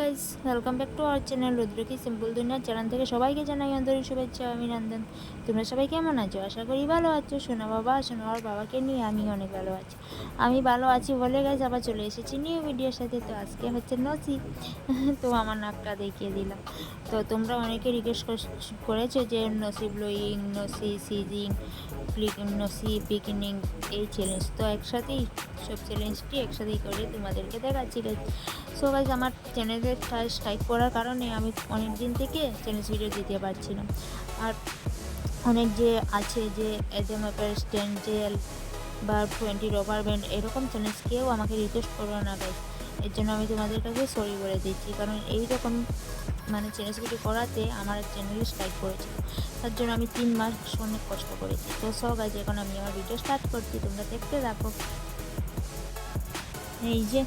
Guys, welcome back to our channel Rudra কি simple দুনিয়ার channel থেকে সবাইকে জানাই আন্তরিক শুভেচ্ছা অভিনন্দন। তোমরা সবাই কেমন আছো? আশা করি ভালো আছো। সোনার বাবাকে নিয়ে আমি অনেক ভালো আছি। আমি ভালো আছি বলে গাইস আবার চলে এসেছি নিউ ভিডিওর সাথে। তো আজকে হচ্ছে নসি। তো আমার নাকটা দেখিয়ে দিলাম। তো তোমরা অনেকে রিকোয়েস্ট করেছো যে নসি ব্লোয়িং, নসি সিজিং, নসি বিগিনিং এই চ্যালেঞ্জ। তো একসাথেই সব চ্যালেঞ্জটি একসাথেই করে তোমাদেরকে দেখাচ্ছি গাইস। সো গাইজ আমার চ্যানেলে স্ট্রাইক করার কারণে আমি অনেক দিন থেকে চ্যালেঞ্জ ভিডিও দিতে পারছিলাম। আর অনেক যে আছে যে এদম অ্যাপের স্ট্যান্ড জেল বা 20 রবার ব্যান্ড এরকম চ্যালেঞ্জ কেউ আমাকে রিকোয়েস্ট করো না গাইজ। এর জন্য আমি তোমাদের কাছে সরি বলে দিচ্ছি, কারণ এইরকম মানে চ্যালেঞ্জ ভিডিও করাতে আমার চ্যানেলে স্ট্রাইক করেছিল। তার জন্য আমি 3 মাস অনেক কষ্ট করেছি। তো সব গাইজ এখন আমি আমার ভিডিও স্টার্ট করছি, তোমরা দেখতে থাকো। এই যে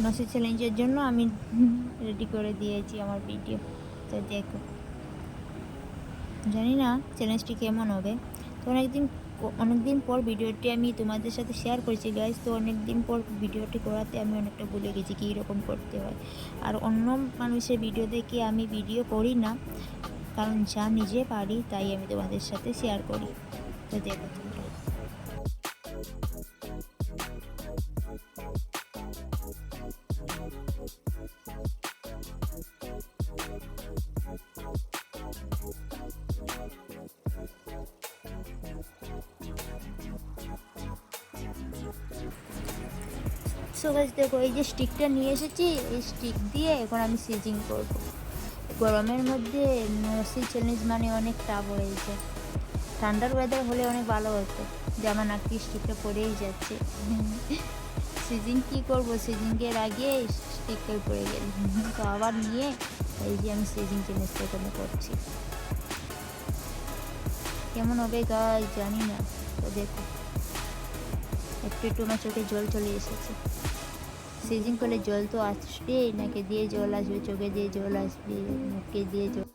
নসি চ্যালেঞ্জের জন্য আমি রেডি করে দিয়েছি আমার ভিডিও। তো দেখো, জানি না চ্যালেঞ্জটি কেমন হবে। তো অনেকদিন পর ভিডিওটি আমি তোমাদের সাথে শেয়ার করেছি গাইজ। তো অনেকদিন পর ভিডিওটি করাতে আমি অনেকটা ভুলে গেছি কী রকম করতে হয়। আর অন্য মানুষের ভিডিও দেখে আমি ভিডিও করি না, কারণ যা নিজে পারি তাই আমি তোমাদের সাথে শেয়ার করি। তো দেখো তোমরা। সো গাইস দেখো, এই যে স্টিকটা নিয়ে এসেছি, এই স্টিক দিয়ে এখন আমি সিজিং করব। গরমের মধ্যে নসি চ্যালেঞ্জ মানে অনেক টাফ হয়েছে। ঠান্ডার ওয়েদার হলে অনেক ভালো হতো, যে আমার নাকি স্টিকটা পড়েই যাচ্ছে। সিজিং কী করবো, সিজিংয়ের আগে স্টিকটা পড়ে গেল। তো আবার নিয়ে এই যে আমি সিজিং চ্যালেঞ্জটা এখানে করছি। কেমন হবে গাইস জানি না। তো দেখো, একটু একটু আমার চোখে জল চলে এসেছে। সিজিং করলে জল তো আসবে, নাকে দিয়ে জল আসবে, চোখে দিয়ে জল আসবে, মুখে দিয়ে জল।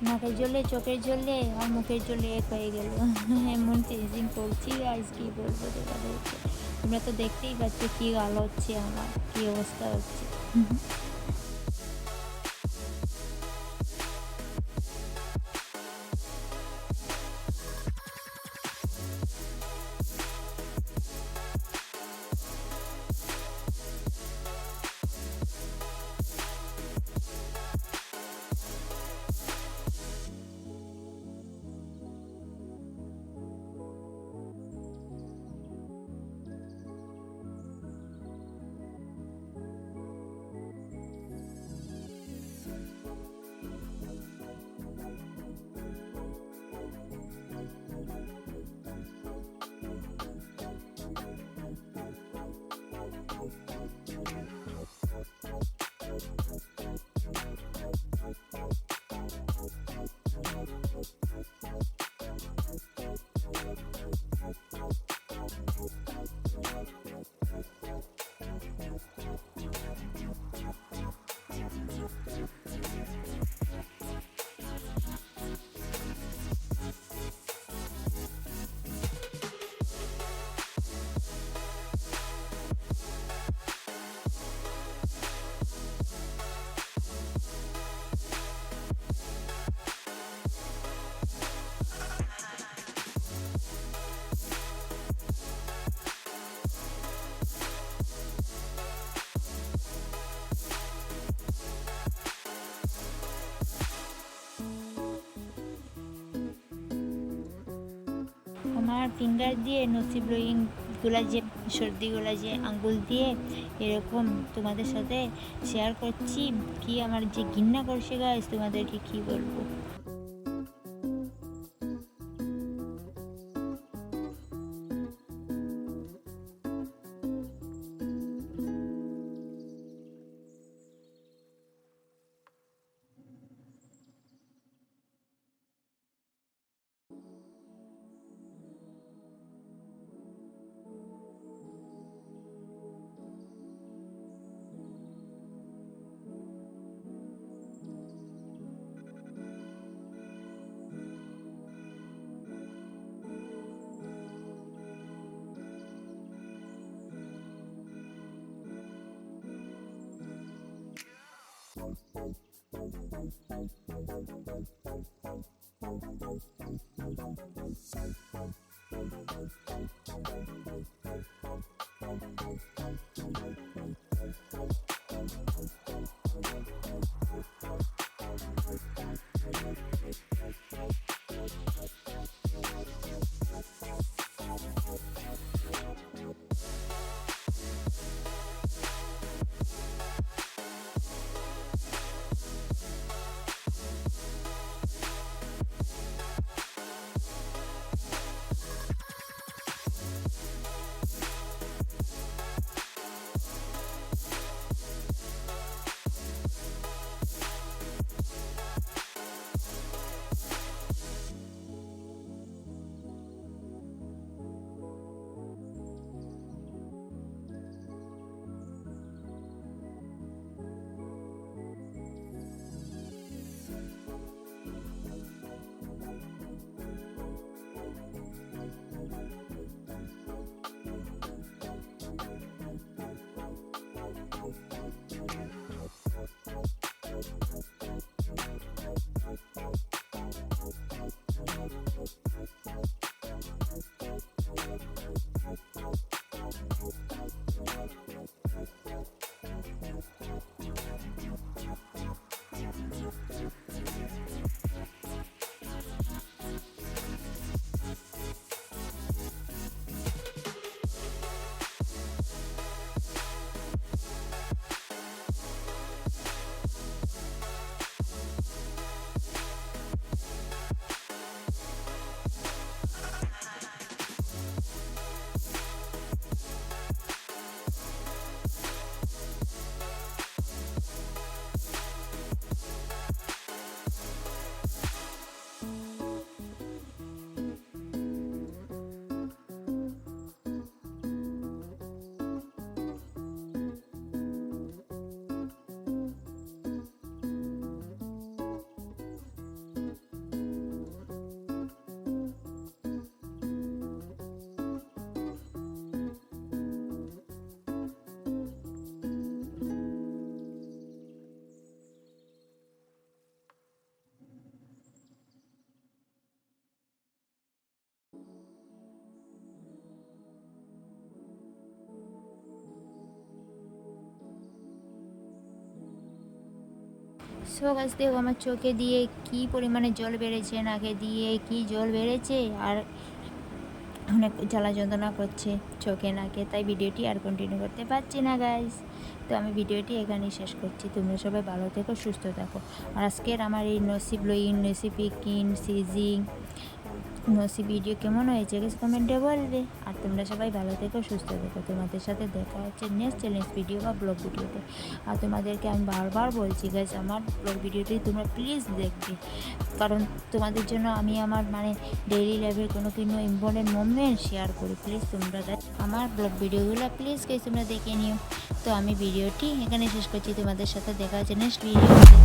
নাকের জলে, চোখের জলে আর মুখের জলে এক হয়ে গেল। এমন চেঞ্জিং করছি আজ, কি বলবো তোমাদেরকে। তোমরা তো দেখতেই পাচ্ছ কি আলো হচ্ছে, আমার কি অবস্থা হচ্ছে। আমার ফিঙ্গার দিয়ে নসিব ব্লোয়িংগুলো যে সর্দিগুলো যে আঙ্গুল দিয়ে এরকম তোমাদের সাথে শেয়ার করছি, কি আমার যে ঘৃণা করছে গাইস, তোমাদেরকে কি বলবো। সো গাছ দেখো আমার চোখে দিয়ে কি পরিমাণে জল বেড়েছে, নাকে দিয়ে কি জল বেড়েছে, আর অনেক জ্বালা যন্ত্রণা করছে চোখে নাকে, তাই ভিডিওটি আর কন্টিনিউ করতে পারছি না গাইস। তো আমি ভিডিওটি এখানেই শেষ করছি। তোমরা সবাই ভালো থেকো, সুস্থ থাকো। আর আজকের আমার এই নসিব ব্লোয়িং, নসিব পিকিং, সিজিং, নসিব ভিডিও কেমন হয়েছে গাইস কমেন্টে বলবে। আর তোমরা সবাই ভালো থেকো, সুস্থ থেকো। তোমাদের সাথে দেখা হচ্ছে নেক্সট চ্যালেঞ্জ ভিডিও বা ব্লগ ভিডিওতে। আর তোমাদেরকে আমি বারবার বলছি গাইস, আমার ব্লগ ভিডিওটি তোমরা প্লিজ দেখবে, কারণ তোমাদের জন্য আমি আমার ডেইলি লাইফের কোনো ইম্পর্টেন্ট মোমেন্ট শেয়ার করি। প্লিজ তোমরা আমার ব্লগ ভিডিওগুলো প্লিজ গাইস তোমরা দেখে নিও। তো আমি ভিডিওটি এখানে শেষ করছি। তোমাদের সাথে দেখা হচ্ছে নেক্সট ভিডিওতে।